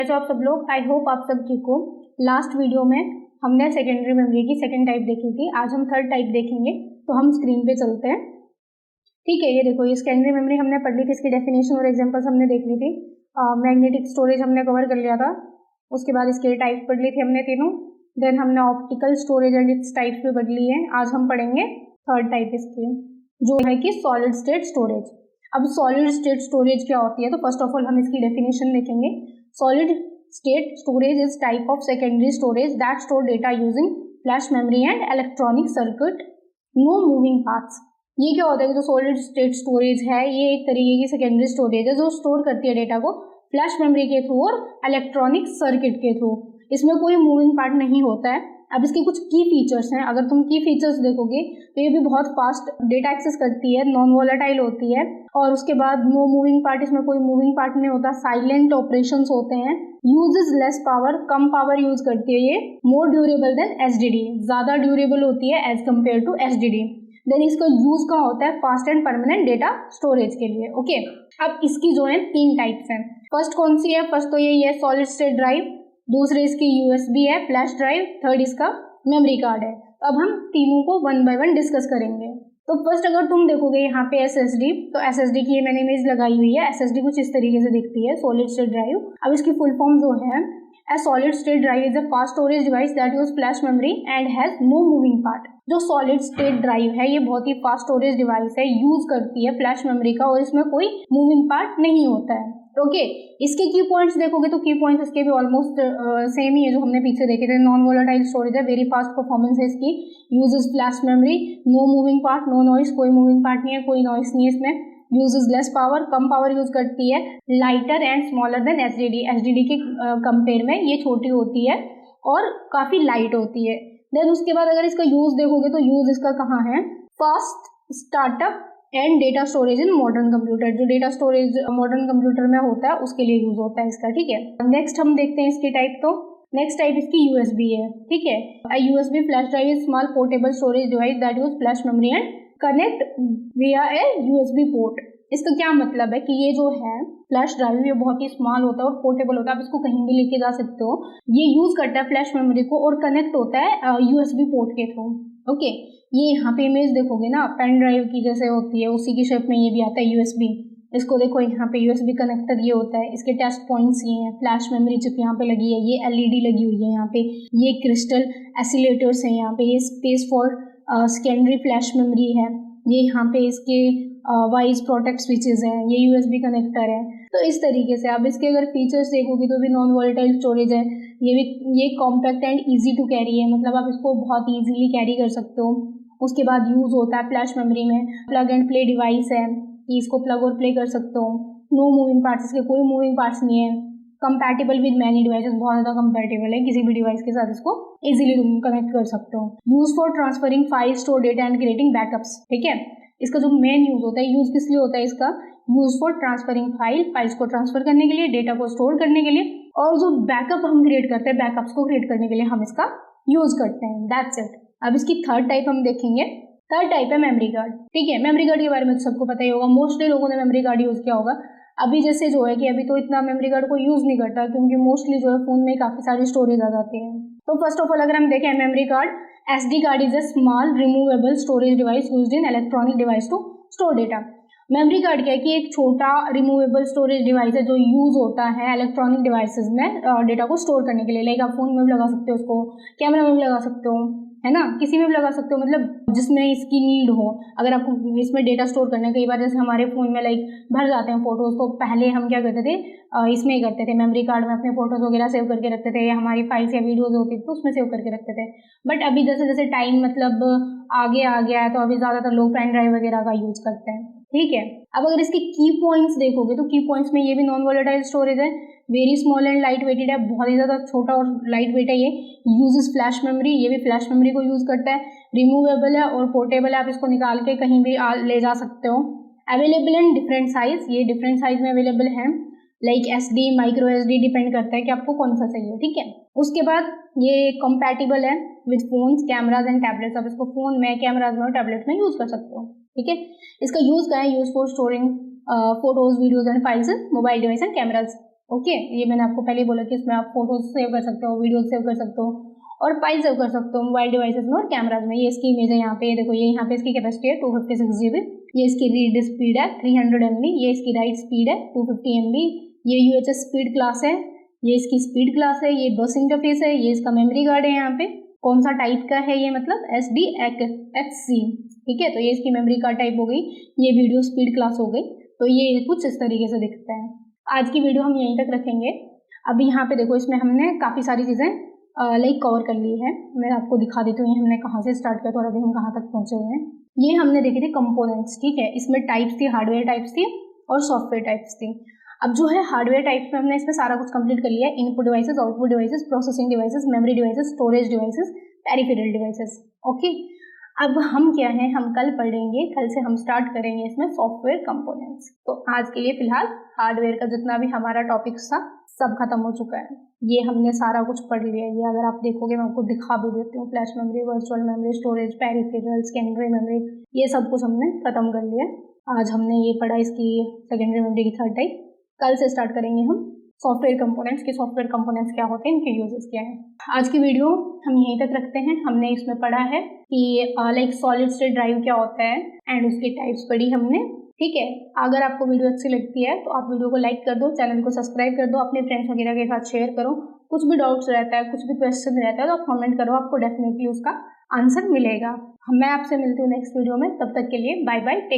कैसे आप सब लोग, आई होप आप सब ठीक हो। लास्ट वीडियो में हमने सेकेंडरी मेमोरी की सेकेंड टाइप देखी थी, आज हम थर्ड टाइप देखेंगे। तो हम स्क्रीन पे चलते हैं। ठीक है, ये देखो, ये सेकेंडरी मेमोरी हमने पढ़ ली थी, इसकी डेफिनेशन और एग्जांपल्स हमने देख ली थी। मैग्नेटिक स्टोरेज हमने कवर कर लिया था, उसके बाद इसके टाइप पढ़ ली थी हमने तीनों। देन हमने optical storage and it's type पे पढ़ ली है। आज हम पढ़ेंगे थर्ड टाइप इसकी, जो है कि सॉलिड स्टेट स्टोरेज। अब सॉलिड स्टेट स्टोरेज क्या होती है, तो फर्स्ट ऑफ ऑल हम इसकी डेफिनेशन देखेंगे। Solid state storage is type of secondary storage that store data using flash memory and electronic circuit, no moving parts. ये क्या होता है कि जो सॉलिड स्टेट स्टोरेज है, ये एक तरीके की सेकेंडरी स्टोरेज है जो स्टोर करती है डेटा को फ्लैश मेमोरी के थ्रू और इलेक्ट्रॉनिक सर्किट के थ्रू। इसमें कोई मूविंग पार्ट नहीं होता है। अब इसके कुछ की फीचर्स हैं, अगर तुम की फीचर्स देखोगे तो ये भी बहुत फास्ट डेटा एक्सेस करती है, नॉन वोलेटाइल होती है, और उसके बाद नो मूविंग पार्ट, इसमें कोई मूविंग पार्ट नहीं होता, साइलेंट ऑपरेशंस होते हैं, यूजेस लेस पावर, कम पावर यूज करती है ये, मोर ड्यूरेबल देन एसडीडी, ज्यादा ड्यूरेबल होती है as compare to SDD. Then इसका यूज कहाँ होता है, fast and permanent data storage के लिए। ओके, अब इसकी जो है तीन टाइप्स हैं। फर्स्ट कौन सी है, फर्स्ट तो यही है सॉलिड स्टेट ड्राइव, दूसरे इसकी यूएसबी है फ्लैश ड्राइव, थर्ड इसका मेमोरी कार्ड है। अब हम तीनों को वन बाय वन डिस्कस करेंगे। तो फर्स्ट अगर तुम देखोगे यहाँ पे एसएसडी, तो एसएसडी की ये मैंने इमेज लगाई हुई है। एसएसडी कुछ इस तरीके से दिखती है, सॉलिड स्टेट ड्राइव। अब इसकी फुल फॉर्म जो है, A solid state drive is a fast storage device that uses flash memory and has no moving part। जो solid state drive है, ये बहुत ही फास्ट स्टोरेज डिवाइस है, यूज करती है फ्लैश मेमोरी का, और इसमें कोई मूविंग पार्ट नहीं होता है। ओके, इसके की पॉइंट्स देखोगे तो की पॉइंट्स इसके भी ऑलमोस्ट सेम ही है जो हमने पीछे देखे थे। नॉन वोलेटाइल स्टोरेज है, वेरी फास्ट परफॉर्मेंस है इसकी, uses flash memory, no moving part, no noise, कोई मूविंग पार्ट नहीं है, कोई नॉइस नहीं है इसमें, यूजेस लेस पावर, कम पावर यूज करती है, lighter and smaller than SDD, SDD के कंपेयर में ये छोटी होती है और काफी लाइट होती है। देन उसके बाद अगर इसका यूज देखोगे तो यूज इसका कहाँ है, fast startup and data storage in modern computer, जो डेटा स्टोरेज मॉडर्न कंप्यूटर में होता है उसके लिए यूज होता है इसका। ठीक है, नेक्स्ट हम देखते हैं इसकी टाइप। तो नेक्स्ट टाइप इसकी यूएसबी है। ठीक है, USB flash drive is small portable storage device that use flash memory and connect विया ए यूएसबी पोर्ट। इसका क्या मतलब है कि ये जो है फ्लैश ड्राइव, ये बहुत ही स्मॉल होता है और पोर्टेबल होता है, आप इसको कहीं भी लेके जा सकते हो। ये यूज करता है फ्लैश मेमोरी को और कनेक्ट होता है यूएसबी पोर्ट के थ्रू। ओके, ये यहाँ पे इमेज देखोगे ना, पेन ड्राइव की जैसे होती है, उसी की शेप में ये भी आता है यूएसबी। इसको देखो, यहाँ पे यूएसबी कनेक्टर ये होता है, इसके टेस्ट पॉइंट्स ये हैं, फ्लैश मेमोरी चिप यहाँ पे लगी है, ये एलईडी लगी हुई है यहाँ पे, ये क्रिस्टल एसिलेटर्स हैं यहाँ पे, ये space for secondary flash memory है, ये यहाँ पे इसके वाइज प्रोटेक्ट स्विचेस हैं, ये यूएसबी कनेक्टर है। तो इस तरीके से आप इसके अगर फीचर्स देखोगे तो भी नॉन वोलेटाइल स्टोरेज है, ये compact and easy to carry है, मतलब आप इसको बहुत इजीली कैरी कर सकते हो। उसके बाद यूज होता है फ्लैश मेमोरी में, प्लग एंड प्ले डिवाइस है कि इसको प्लग और प्ले कर सकते हो, नो मूविंग पार्ट्स, इसके कोई मूविंग पार्ट्स नहीं है, कंपैटिबल विद मैनी डिवाइसेस, बहुत ज़्यादा कंपैटिबल है, किसी भी डिवाइस के साथ इसको इजीली तुम कनेक्ट कर सकते हो। Use for transferring file, store data and creating backups. ठीक है, इसका जो मेन यूज होता है, यूज किस लिए होता है इसका, यूज फॉर ट्रांसफरिंग फाइल्स को ट्रांसफर करने के लिए, डेटा को स्टोर करने के लिए, और जो बैकअप हम क्रिएट करते हैं, बैकअप्स को क्रिएट करने के लिए हम इसका यूज करते हैं। That's it. अब इसकी थर्ड टाइप हम देखेंगे। थर्ड टाइप है मेमोरी कार्ड। ठीक है, मेमोरी कार्ड के बारे में तो सबको पता ही होगा, मोस्टली लोगों ने मेमोरी कार्ड यूज किया होगा। अभी जैसे जो है कि अभी तो इतना मेमोरी कार्ड को यूज नहीं करता, क्योंकि मोस्टली जो है फोन में काफी सारी स्टोरेज आ जाती है। तो फर्स्ट ऑफ ऑल अगर हम देखें memory card, SD card is a small removable storage device used in electronic device to store data. Memory card क्या है कि एक छोटा रिमूवेबल स्टोरेज डिवाइस है जो यूज होता है इलेक्ट्रॉनिक डिवाइसेस में डेटा को स्टोर करने के लिए। लाइक आप फोन में भी लगा सकते हो उसको, कैमरा में भी लगा सकते हो, है ना, किसी में भी लगा सकते हो, मतलब जिसमें इसकी नीड हो। अगर आपको इसमें डेटा स्टोर करना है, कई बार जैसे हमारे फ़ोन में लाइक भर जाते हैं फोटोज़, तो पहले हम क्या करते थे, इसमें ही करते थे, मेमोरी कार्ड में अपने फोटोज़ वगैरह सेव करके रखते थे, या हमारी फाइल्स या वीडियोज़ होती थी तो उसमें सेव करके रखते थे। बट अभी जैसे जैसे टाइम मतलब आगे आ गया है, तो अभी ज़्यादातर लोग पेन ड्राइव वगैरह का यूज़ करते हैं। ठीक है, अब अगर इसके की पॉइंट्स देखोगे तो की पॉइंट्स में ये भी नॉन वोलेटाइल स्टोरेज है, very small and light weighted है, बहुत ही ज़्यादा छोटा और लाइट वेट है ये, यूजेस फ्लैश मेमोरी, ये भी फ्लैश मेमोरी को यूज़ करता है, रिमूवेबल है और पोर्टेबल है, आप इसको निकाल के कहीं भी ले जा सकते हो। अवेलेबल इन डिफरेंट साइज, ये डिफरेंट साइज में अवेलेबल है, like SD, micro SD, depend करता है कि आपको कौन सा चाहिए। ठीक है, उसके बाद ये कंपैटिबल है with phones, cameras and tablets, आप इसको फोन में, कैमराज में और टैबलेट्स में यूज़ कर सकते हो। ठीक है, इसका यूज़ क्या है, use for storing photos, videos and files in mobile device and cameras. Okay, ये मैंने आपको पहले ही बोला कि इसमें आप फोटोज सेव कर सकते हो, वीडियोज सेव कर सकते हो और फाइल सेव कर सकते हो मोबाइल डिवाइसेस में और कैमराज में। ये इसकी इमेज है यहाँ पे, ये देखो, ये यहाँ पे इसकी कैपेसिटी है 256 GB, ये इसकी रीड स्पीड है 300 MB, ये इसकी राइट स्पीड है 250 MB, ये UHS स्पीड क्लास है, ये इसकी स्पीड क्लास है, ये बस इंटरफेस है, ये इसका मेमोरी कार्ड है यहाँ पे, कौन सा टाइप का है ये, मतलब SDXC, ठीक है। तो ये इसकी मेमोरी कार्ड टाइप हो गई, ये वीडियो स्पीड क्लास हो गई। तो ये कुछ इस तरीके से दिखता है। आज की वीडियो हम यहीं तक रखेंगे। अभी यहाँ पे देखो, इसमें हमने काफ़ी सारी चीज़ें लाइक कवर कर ली है। मैं आपको दिखा देती हूँ हमने कहाँ से स्टार्ट किया था और अभी हम कहाँ तक पहुँचे हुए हैं। ये हमने देखी थी कंपोनेंट्स, ठीक है। इसमें टाइप्स थी, हार्डवेयर टाइप्स थी और सॉफ्टवेयर टाइप्स थी। अब जो है हार्डवेयर टाइप्स में हमने इसमें सारा कुछ कंप्लीट कर लिया है। Input devices, output devices, processing devices, memory devices, storage devices, peripheral devices. Okay, अब हम क्या है, हम कल पढ़ेंगे, कल से हम स्टार्ट करेंगे इसमें सॉफ्टवेयर कंपोनेंट्स। तो आज के लिए फिलहाल हार्डवेयर का जितना भी हमारा टॉपिक्स था सब खत्म हो चुका है। ये हमने सारा कुछ पढ़ लिया। ये अगर आप देखोगे, मैं आपको दिखा भी देती हूँ, flash memory, virtual memory, storage, peripheral, secondary memory, ये सब कुछ हमने खत्म कर लिया। आज हमने ये पढ़ा इसकी सेकेंडरी मेमोरी की थर्ड टाइप। कल से स्टार्ट करेंगे हम सॉफ्टवेयर कंपोनेंट्स के। सॉफ्टवेयर कंपोनेंट्स क्या होते हैं, इनके यूजेस क्या है। आज की वीडियो हम यहीं तक रखते हैं। हमने इसमें पढ़ा है कि लाइक सॉलिड स्टेट ड्राइव क्या होता है एंड उसकी टाइप्स पढ़ी हमने, ठीक है। अगर आपको वीडियो अच्छी लगती है तो आप वीडियो को लाइक कर दो, चैनल को सब्सक्राइब कर दो, अपने फ्रेंड्स वगैरह के साथ शेयर करो। कुछ भी डाउट्स रहता है, कुछ भी क्वेश्चन रहता है तो आप कमेंट करो, आपको डेफिनेटली उसका आंसर मिलेगा। मैं आपसे मिलती हूँ नेक्स्ट वीडियो में। तब तक के लिए बाय बाय, टेक